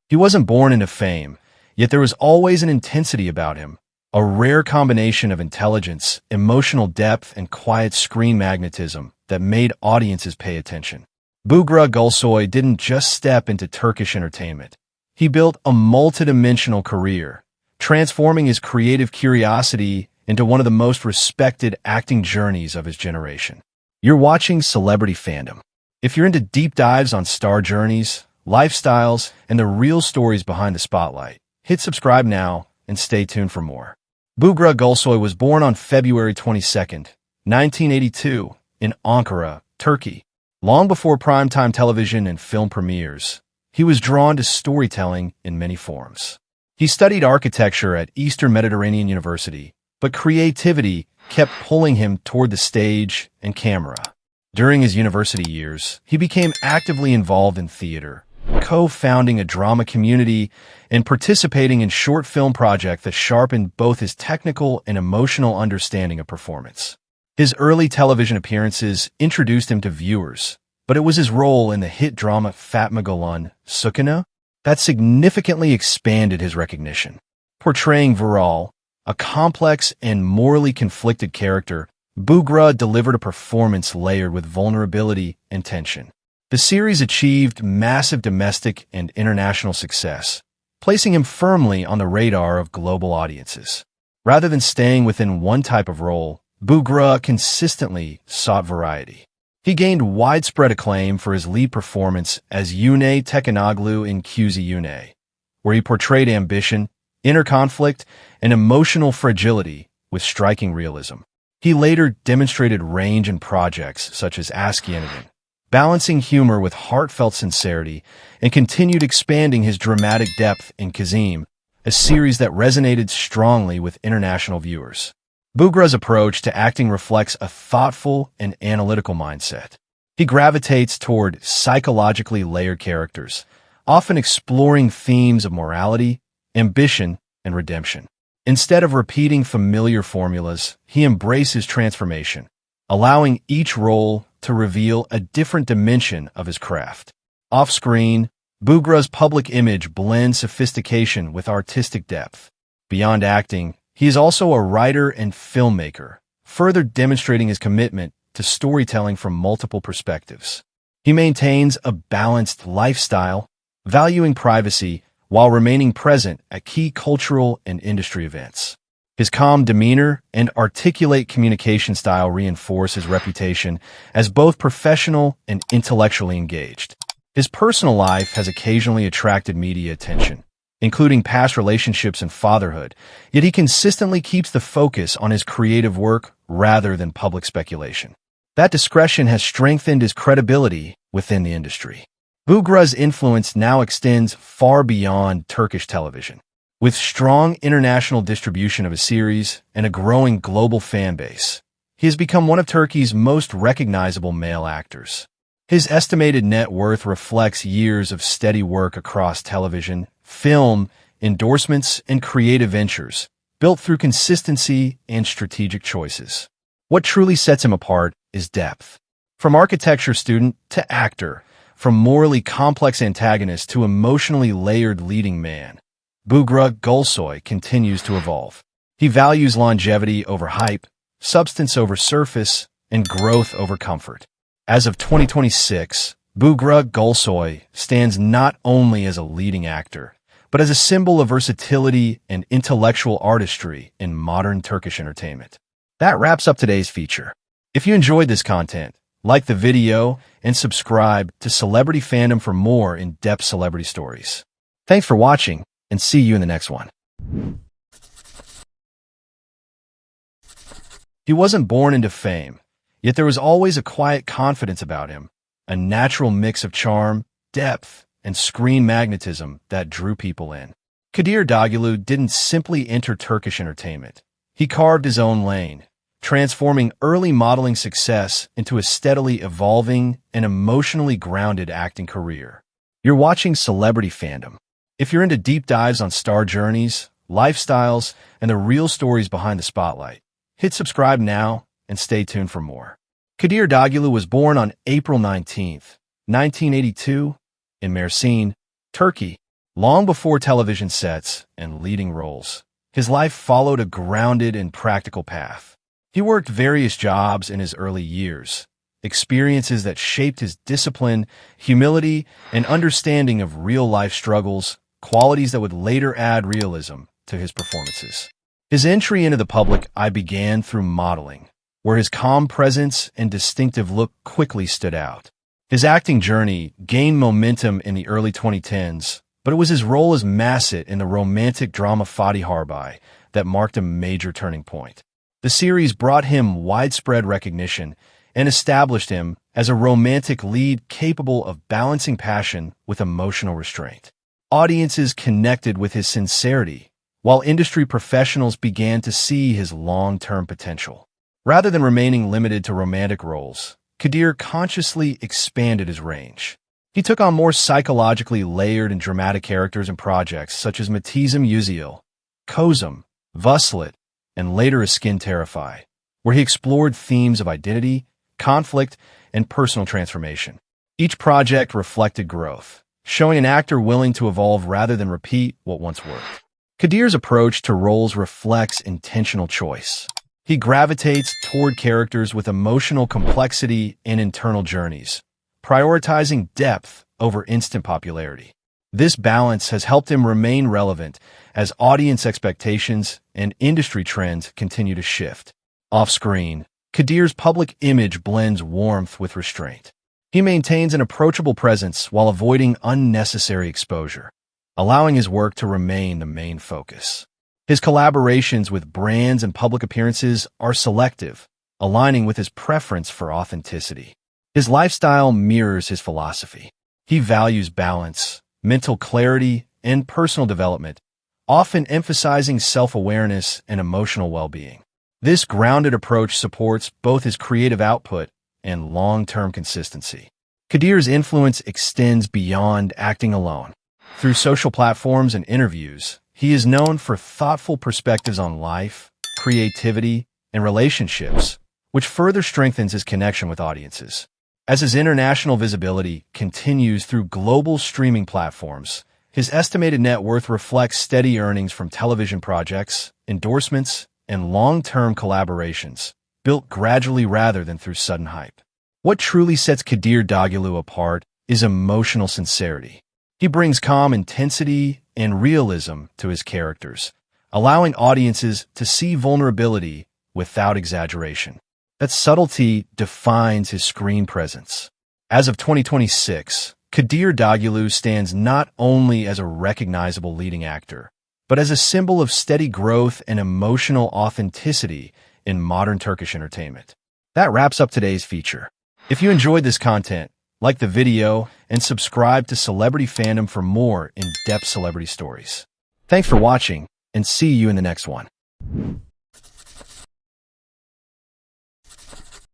He wasn't born into fame, yet there was always an intensity about him, a rare combination of intelligence, emotional depth, and quiet screen magnetism that made audiences pay attention. Bugra Gulsoy didn't just step into Turkish entertainment. He built a multidimensional career, transforming his creative curiosity into one of the most respected acting journeys of his generation. You're watching Celebrity Fandom. If you're into deep dives on star journeys, lifestyles, and the real stories behind the spotlight, hit subscribe now and stay tuned for more. Bugra Gulsoy was born on February 22, 1982, in Ankara, Turkey. Long before primetime television and film premieres, he was drawn to storytelling in many forms. He studied architecture at Eastern Mediterranean University, but creativity kept pulling him toward the stage and camera. During his university years, he became actively involved in theater, co-founding a drama community and participating in short film projects that sharpened both his technical and emotional understanding of performance. His early television appearances introduced him to viewers, but it was his role in the hit drama Fatma Gül'ün Sükûnü that significantly expanded his recognition. Portraying Vural, a complex and morally conflicted character, Bugra delivered a performance layered with vulnerability and tension. The series achieved massive domestic and international success, placing him firmly on the radar of global audiences. Rather than staying within one type of role, Bugra consistently sought variety. He gained widespread acclaim for his lead performance as Uyanis Buyuk in Selcuklu, where he portrayed ambition, inner conflict, and emotional fragility with striking realism. He later demonstrated range in projects such as Askin Tarifi, balancing humor with heartfelt sincerity, and continued expanding his dramatic depth in Kazim, a series that resonated strongly with international viewers. Bugra's approach to acting reflects a thoughtful and analytical mindset. He gravitates toward psychologically layered characters, often exploring themes of morality, ambition, and redemption. Instead of repeating familiar formulas, he embraces transformation, allowing each role to reveal a different dimension of his craft. Off-screen, Bugra's public image blends sophistication with artistic depth. Beyond acting, he is also a writer and filmmaker, further demonstrating his commitment to storytelling from multiple perspectives. He maintains a balanced lifestyle, valuing privacy while remaining present at key cultural and industry events. His calm demeanor and articulate communication style reinforce his reputation as both professional and intellectually engaged. His personal life has occasionally attracted media attention, including past relationships and fatherhood, yet he consistently keeps the focus on his creative work rather than public speculation. That discretion has strengthened his credibility within the industry. Bugra's influence now extends far beyond Turkish television. With strong international distribution of his series and a growing global fan base, he has become one of Turkey's most recognizable male actors. His estimated net worth reflects years of steady work across television, film, endorsements, and creative ventures, built through consistency and strategic choices. What truly sets him apart is depth. From architecture student to actor, from morally complex antagonist to emotionally layered leading man, Bugra Gulsoy continues to evolve. He values longevity over hype, substance over surface, and growth over comfort. As of 2026, Bugra Gulsoy stands not only as a leading actor, but as a symbol of versatility and intellectual artistry in modern Turkish entertainment. That wraps up today's feature. If you enjoyed this content, like the video and subscribe to Celebrity Fandom for more in-depth celebrity stories. Thanks for watching, and see you in the next one. He wasn't born into fame, yet there was always a quiet confidence about him, a natural mix of charm, depth, and screen magnetism that drew people in. Kadir Dogulu didn't simply enter Turkish entertainment. He carved his own lane, transforming early modeling success into a steadily evolving and emotionally grounded acting career. You're watching Celebrity Fandom. If you're into deep dives on star journeys, lifestyles, and the real stories behind the spotlight, hit subscribe now and stay tuned for more. Kadir Dogulu was born on April 19, 1982, in Mersin, Turkey. Long before television sets and leading roles, his life followed a grounded and practical path. He worked various jobs in his early years, experiences that shaped his discipline, humility, and understanding of real-life struggles, qualities that would later add realism to his performances. His entry into the public eye began through modeling, where his calm presence and distinctive look quickly stood out. His acting journey gained momentum in the early 2010s, but it was his role as Masset in the romantic drama Fadi Harbai that marked a major turning point. The series brought him widespread recognition and established him as a romantic lead capable of balancing passion with emotional restraint. Audiences connected with his sincerity, while industry professionals began to see his long-term potential. Rather than remaining limited to romantic roles, Kadir consciously expanded his range. He took on more psychologically layered and dramatic characters in projects such as Matizm Yüzyıl, Kozum, Vuslat, and later Askin Tarifi, where he explored themes of identity, conflict, and personal transformation. Each project reflected growth, showing an actor willing to evolve rather than repeat what once worked. Kadir's approach to roles reflects intentional choice. He gravitates toward characters with emotional complexity and internal journeys, prioritizing depth over instant popularity. This balance has helped him remain relevant as audience expectations and industry trends continue to shift. Off-screen, Kadir's public image blends warmth with restraint. He maintains an approachable presence while avoiding unnecessary exposure, allowing his work to remain the main focus. His collaborations with brands and public appearances are selective, aligning with his preference for authenticity. His lifestyle mirrors his philosophy. He values balance, mental clarity, and personal development, often emphasizing self-awareness and emotional well-being. This grounded approach supports both his creative output and long-term consistency. Kadir's influence extends beyond acting alone. Through social platforms and interviews, he is known for thoughtful perspectives on life, creativity, and relationships, which further strengthens his connection with audiences. As his international visibility continues through global streaming platforms, his estimated net worth reflects steady earnings from television projects, endorsements, and long-term collaborations, built gradually rather than through sudden hype. What truly sets Kadir Dogulu apart is emotional sincerity. He brings calm intensity and realism to his characters, allowing audiences to see vulnerability without exaggeration. That subtlety defines his screen presence. As of 2026, Kadir Dogulu stands not only as a recognizable leading actor, but as a symbol of steady growth and emotional authenticity in modern Turkish entertainment. That wraps up today's feature. If you enjoyed this content, like the video and subscribe to Celebrity Fandom for more in-depth celebrity stories. Thanks for watching, and see you in the next one.